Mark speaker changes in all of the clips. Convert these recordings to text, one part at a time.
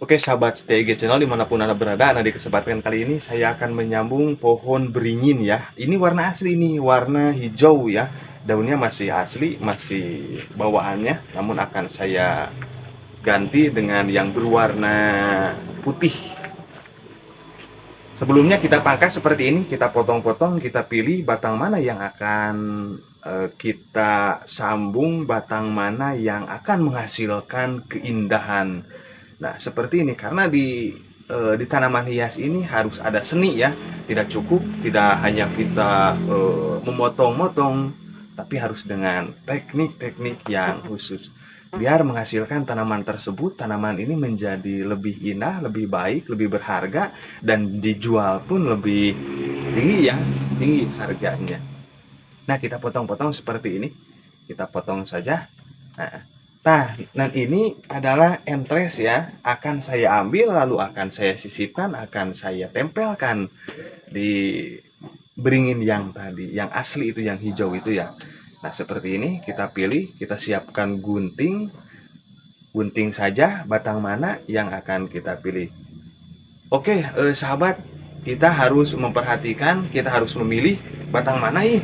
Speaker 1: Oke sahabat STIG Channel dimanapun Anda berada, nah di kesempatan kali ini saya akan menyambung pohon beringin ya. Ini warna asli nih, warna hijau ya. Daunnya masih asli, masih bawaannya, namun akan saya ganti dengan yang berwarna putih. Sebelumnya kita pangkas seperti ini, kita potong-potong, kita pilih batang mana yang akan kita sambung, batang mana yang akan menghasilkan keindahan. Nah, seperti ini karena di tanaman hias ini harus ada seni ya. Tidak cukup tidak hanya kita memotong-motong, tapi harus dengan teknik-teknik yang khusus. Biar menghasilkan tanaman tersebut, tanaman ini menjadi lebih indah, lebih baik, lebih berharga, dan dijual pun lebih tinggi ya, tinggi harganya. Nah, kita potong-potong seperti ini. Kita potong saja. Nah, dan ini adalah entres ya. Akan saya ambil, lalu akan saya sisipkan, akan saya tempelkan di beringin yang tadi, yang asli itu, yang hijau itu ya. Nah, seperti ini kita pilih, kita siapkan gunting. Gunting saja batang mana yang akan kita pilih. Oke, sahabat, kita harus memperhatikan, kita harus memilih batang mana nih.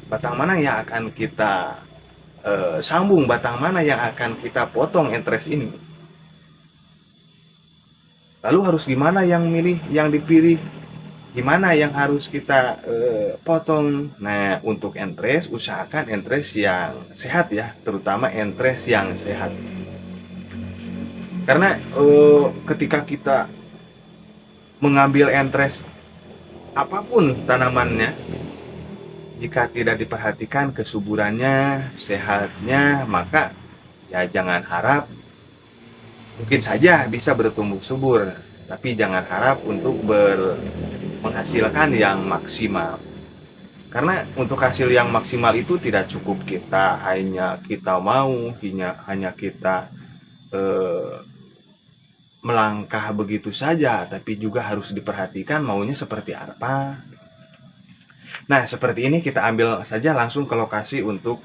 Speaker 1: Batang mana yang akan kita sambung, batang mana yang akan kita potong entres ini. Lalu harus gimana yang milih, yang dipilih, gimana yang harus kita potong. Nah, untuk entres usahakan entres yang sehat ya, terutama entres yang sehat. Karena ketika kita mengambil entres apapun tanamannya, jika tidak diperhatikan kesuburannya, sehatnya, maka ya jangan harap, mungkin saja bisa bertumbuh subur, tapi jangan harap untuk menghasilkan yang maksimal. Karena untuk hasil yang maksimal itu tidak cukup hanya kita mau, hanya kita melangkah begitu saja, tapi juga harus diperhatikan maunya seperti apa. Nah, seperti ini kita ambil saja langsung ke lokasi untuk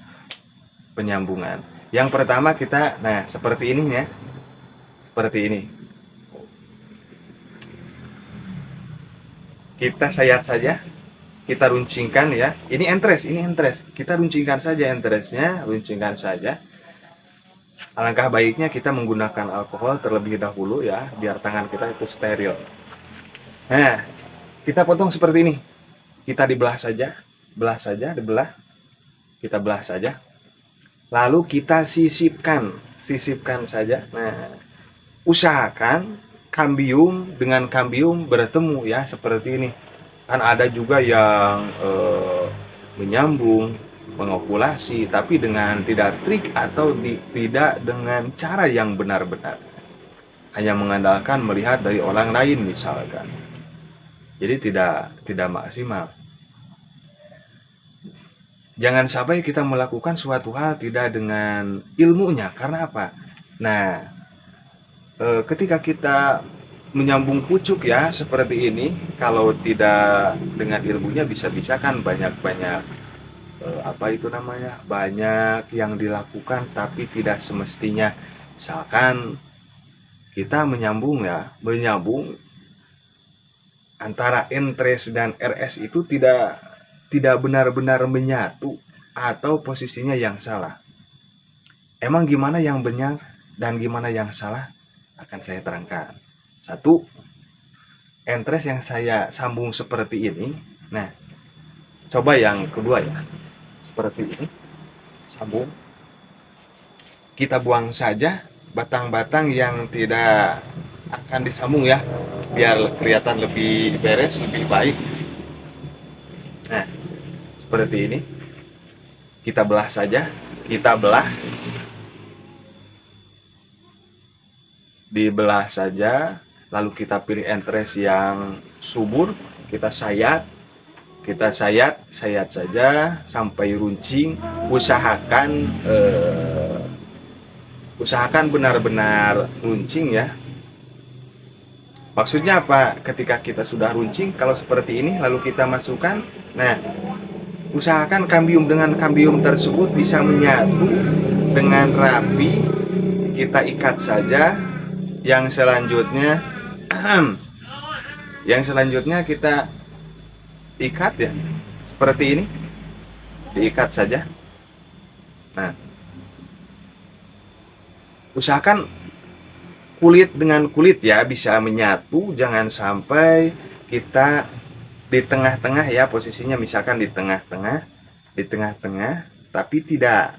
Speaker 1: penyambungan. Yang pertama kita, nah seperti ini ya, seperti ini. Kita sayat saja, kita runcingkan ya. Ini entres, ini entres. Kita runcingkan saja entresnya, runcingkan saja. Alangkah baiknya kita menggunakan alkohol terlebih dahulu ya, biar tangan kita itu steril. Nah, kita potong seperti ini. Kita dibelah saja, dibelah. Kita belah saja. Lalu kita sisipkan saja. Nah, usahakan kambium dengan kambium bertemu ya, seperti ini. Kan ada juga yang menyambung, mengopulasi, tapi dengan tidak trik atau tidak dengan cara yang benar-benar. Hanya mengandalkan melihat dari orang lain misalkan. Jadi tidak maksimal. Jangan sampai kita melakukan suatu hal tidak dengan ilmunya. Karena apa? Nah, ketika kita menyambung pucuk ya seperti ini, kalau tidak dengan ilmunya bisa-bisa kan banyak-banyak apa itu namanya, banyak yang dilakukan tapi tidak semestinya. Misalkan kita menyambung antara entres dan RS itu tidak benar-benar menyatu atau posisinya yang salah. Emang gimana yang benar dan gimana yang salah akan saya terangkan. Satu, entres yang saya sambung seperti ini. Nah, coba yang kedua ya, seperti ini, sambung. Kita buang saja batang-batang yang tidak akan disambung ya, biar kelihatan lebih beres, lebih baik. Nah, seperti ini. Kita belah saja, kita belah. Dibelah saja, lalu kita pilih entres yang subur, kita sayat saja sampai runcing. Usahakan benar-benar runcing ya. Maksudnya apa? Ketika kita sudah runcing, kalau seperti ini lalu kita masukkan, nah usahakan kambium dengan kambium tersebut bisa menyatu dengan rapi. Kita ikat saja. yang selanjutnya yang selanjutnya kita ikat ya, seperti ini, diikat saja. Nah, usahakan kulit dengan kulit ya bisa menyatu, jangan sampai kita di tengah-tengah ya, posisinya misalkan di tengah-tengah, tapi tidak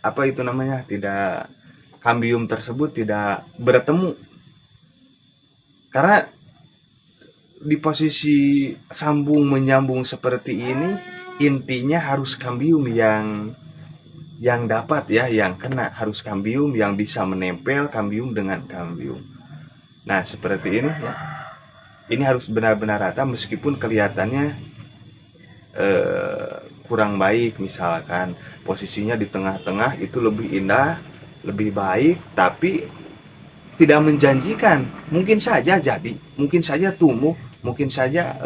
Speaker 1: apa itu namanya, tidak, kambium tersebut tidak bertemu. Karena di posisi sambung menyambung seperti ini, intinya harus kambium yang dapat ya, yang kena, harus kambium yang bisa menempel kambium dengan kambium. Nah, seperti ini ya. Ini harus benar-benar rata, meskipun kelihatannya kurang baik, misalkan posisinya di tengah-tengah itu lebih indah, lebih baik, tapi tidak menjanjikan. Mungkin saja jadi, mungkin saja tumbuh, mungkin saja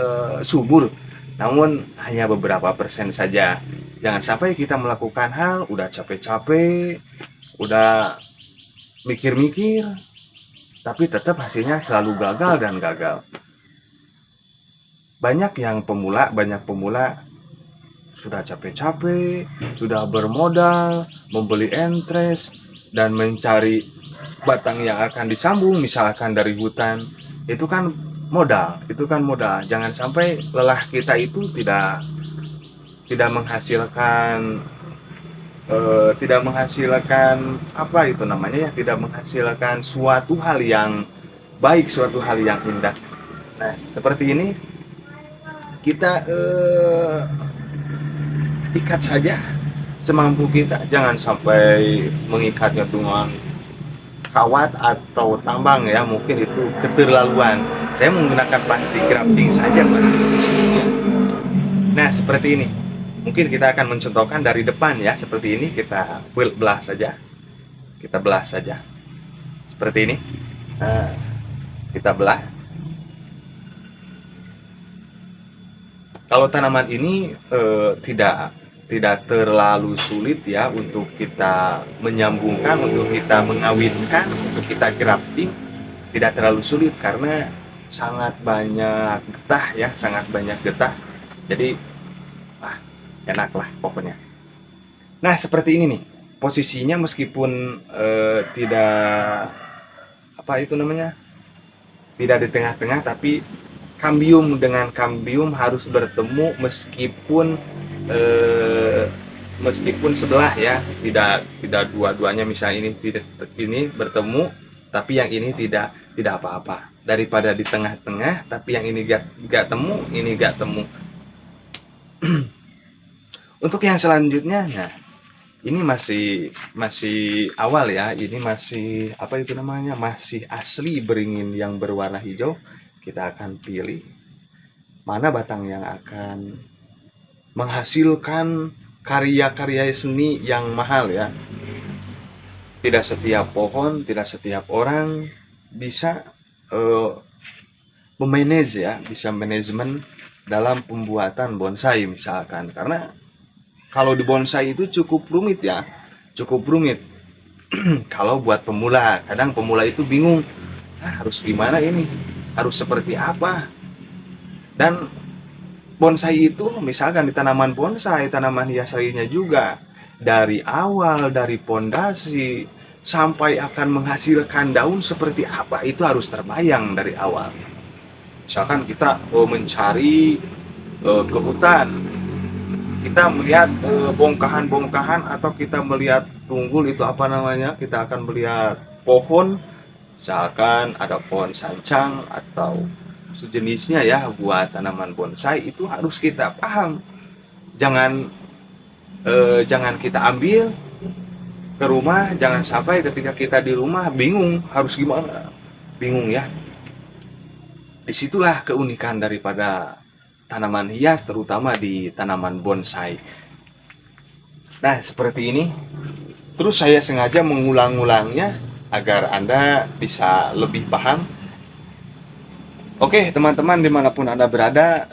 Speaker 1: subur, namun hanya beberapa persen saja. Jangan sampai kita melakukan hal udah capek-capek, udah mikir-mikir, tapi tetap hasilnya selalu gagal dan gagal. Banyak pemula sudah capek-capek, sudah bermodal, membeli entres, dan mencari batang yang akan disambung, misalkan dari hutan. Itu kan modal. Jangan sampai lelah kita itu tidak menghasilkan apa itu namanya ya, tidak menghasilkan suatu hal yang baik, suatu hal yang indah. Nah, seperti ini kita ikat saja semampu kita, jangan sampai mengikatnya dengan kawat atau tambang ya, mungkin itu keterlaluan. Saya menggunakan plastik grafting saja, plastik khususnya. Nah, seperti ini. Mungkin kita akan mencontohkan dari depan ya, seperti ini. Kita belah saja. Seperti ini. Nah, kita belah. Kalau tanaman ini tidak terlalu sulit ya untuk kita menyambungkan, untuk kita mengawinkan, untuk kita grafting, tidak terlalu sulit karena sangat banyak getah. Jadi enak lah pokoknya. Nah, seperti ini nih posisinya, meskipun tidak apa itu namanya, tidak di tengah-tengah, tapi kambium dengan kambium harus bertemu, meskipun sebelah ya, tidak dua-duanya. Misalnya ini bertemu tapi yang ini tidak apa-apa, daripada di tengah-tengah tapi yang ini gak temu. Untuk yang selanjutnya, nah ini masih awal ya, ini masih apa itu namanya, masih asli beringin yang berwarna hijau. Kita akan pilih mana batang yang akan menghasilkan karya-karya seni yang mahal ya. Tidak setiap pohon, tidak setiap orang bisa memanage ya, bisa manajemen dalam pembuatan bonsai misalkan. Karena kalau di bonsai itu cukup rumit. Kalau buat pemula, kadang pemula itu bingung, harus gimana ini, harus seperti apa. Dan bonsai itu misalkan di tanaman bonsai, tanaman hias lainnya juga, dari awal, dari pondasi sampai akan menghasilkan daun seperti apa, itu harus terbayang dari awal. Misalkan kita mencari ke hutan, kita melihat bongkahan-bongkahan, atau kita melihat tunggul, itu apa namanya, kita akan melihat pohon, misalkan ada pohon sancang atau sejenisnya ya buat tanaman bonsai, itu harus kita paham. Jangan kita ambil ke rumah, jangan sampai ketika kita di rumah bingung harus gimana, bingung ya. Disitulah keunikan daripada tanaman hias, terutama di tanaman bonsai. Nah, seperti ini. Terus saya sengaja mengulang-ulangnya agar Anda bisa lebih paham. Oke, teman-teman dimanapun Anda berada,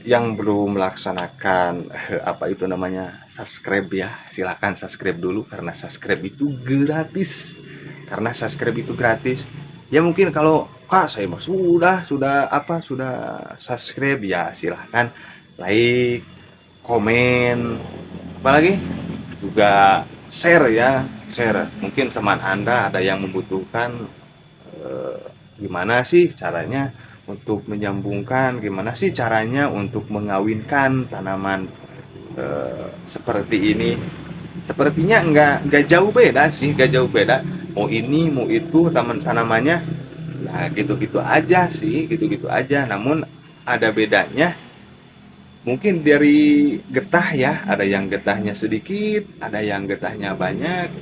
Speaker 1: yang belum melaksanakan apa itu namanya, subscribe ya, silahkan subscribe dulu, karena subscribe itu gratis. karena subscribe itu gratis. Ya mungkin kalau Kak saya mah sudah subscribe, ya silahkan like, komen, apalagi juga share ya, share. Mungkin teman Anda ada yang membutuhkan gimana sih caranya untuk menyambungkan, gimana sih caranya untuk mengawinkan tanaman seperti ini. Sepertinya nggak jauh beda sih, nggak jauh beda. Mau ini, mau itu, tanamannya ya gitu-gitu aja sih, gitu-gitu aja. Namun ada bedanya. Mungkin dari getah ya, ada yang getahnya sedikit, ada yang getahnya banyak.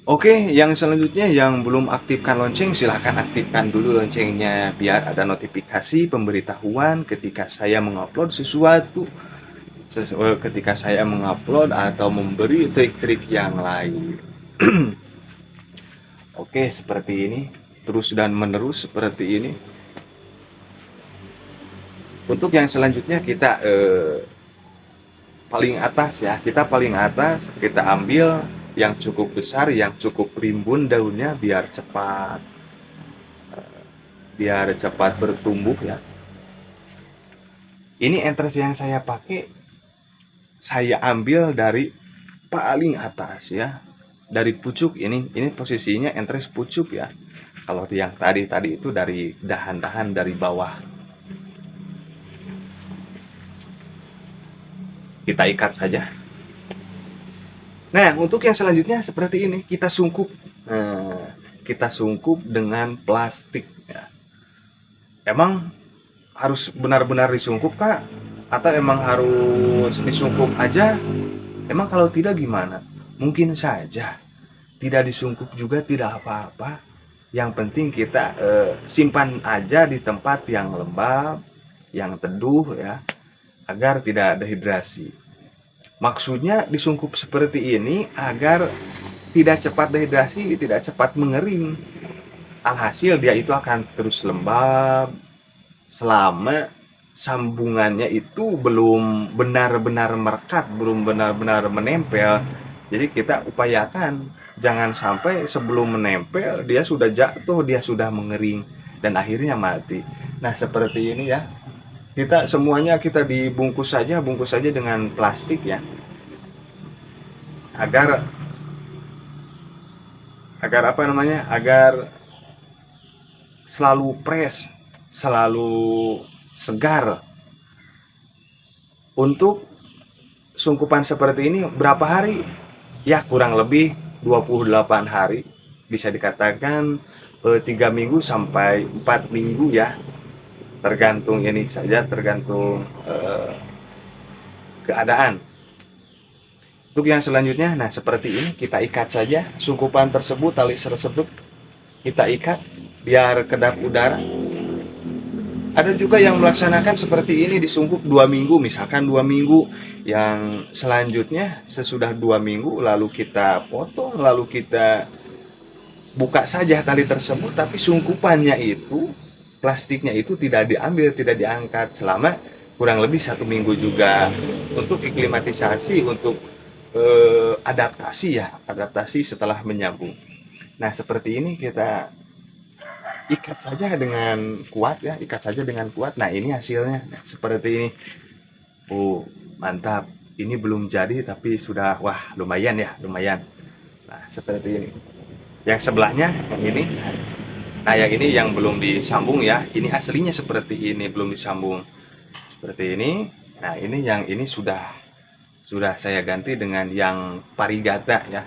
Speaker 1: Oke, yang selanjutnya yang belum aktifkan lonceng, silahkan aktifkan dulu loncengnya biar ada notifikasi pemberitahuan ketika saya mengupload sesuatu, ketika saya mengupload atau memberi trik-trik yang lain. Oke, seperti ini, terus dan menerus seperti ini. Untuk yang selanjutnya kita paling atas ya, kita paling atas, kita ambil yang cukup besar, yang cukup rimbun daunnya biar cepat bertumbuh ya. Ini entres yang saya pakai, saya ambil dari paling atas ya, dari pucuk. Ini posisinya entres pucuk ya. Kalau yang tadi itu dari dahan-dahan dari bawah. Kita ikat saja. Nah, untuk yang selanjutnya seperti ini, kita sungkup. Nah, kita sungkup dengan plastik ya. Emang harus benar-benar disungkup Kak? Atau emang harus disungkup aja? Emang kalau tidak gimana? Mungkin saja tidak disungkup juga tidak apa-apa. Yang penting kita simpan aja di tempat yang lembab, yang teduh ya, agar tidak dehidrasi. Maksudnya disungkup seperti ini agar tidak cepat dehidrasi, tidak cepat mengering. Alhasil dia itu akan terus lembab selama sambungannya itu belum benar-benar merekat, belum benar-benar menempel. Jadi kita upayakan jangan sampai sebelum menempel dia sudah jatuh, dia sudah mengering dan akhirnya mati. Nah, seperti ini ya. Kita semuanya kita bungkus saja dengan plastik ya, agar apa namanya, agar selalu fresh, selalu segar. Untuk sungkupan seperti ini berapa hari? Ya kurang lebih 28 hari, bisa dikatakan 3 minggu sampai 4 minggu ya, tergantung ini saja, tergantung keadaan. Untuk yang selanjutnya, nah seperti ini, kita ikat saja sungkupan tersebut, tali tersebut kita ikat biar kedap udara. Ada juga yang melaksanakan seperti ini, disungkup 2 minggu, misalkan 2 minggu. Yang selanjutnya sesudah 2 minggu lalu kita potong, lalu kita buka saja tali tersebut, tapi sungkupannya itu, plastiknya itu tidak diambil, tidak diangkat selama kurang lebih 1 minggu juga, untuk aklimatisasi, untuk adaptasi setelah menyambung. Nah, seperti ini kita ikat saja dengan kuat ya, ikat saja dengan kuat. Nah, ini hasilnya seperti ini. Oh, mantap. Ini belum jadi tapi sudah, wah, lumayan ya, lumayan. Nah, seperti ini. Yang sebelahnya yang ini. Nah, yang ini yang belum disambung ya. Ini aslinya seperti ini, belum disambung. Seperti ini. Nah, ini yang ini sudah saya ganti dengan yang parigata ya.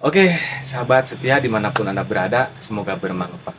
Speaker 1: Oke, sahabat setia dimanapun Anda berada, semoga bermanfaat.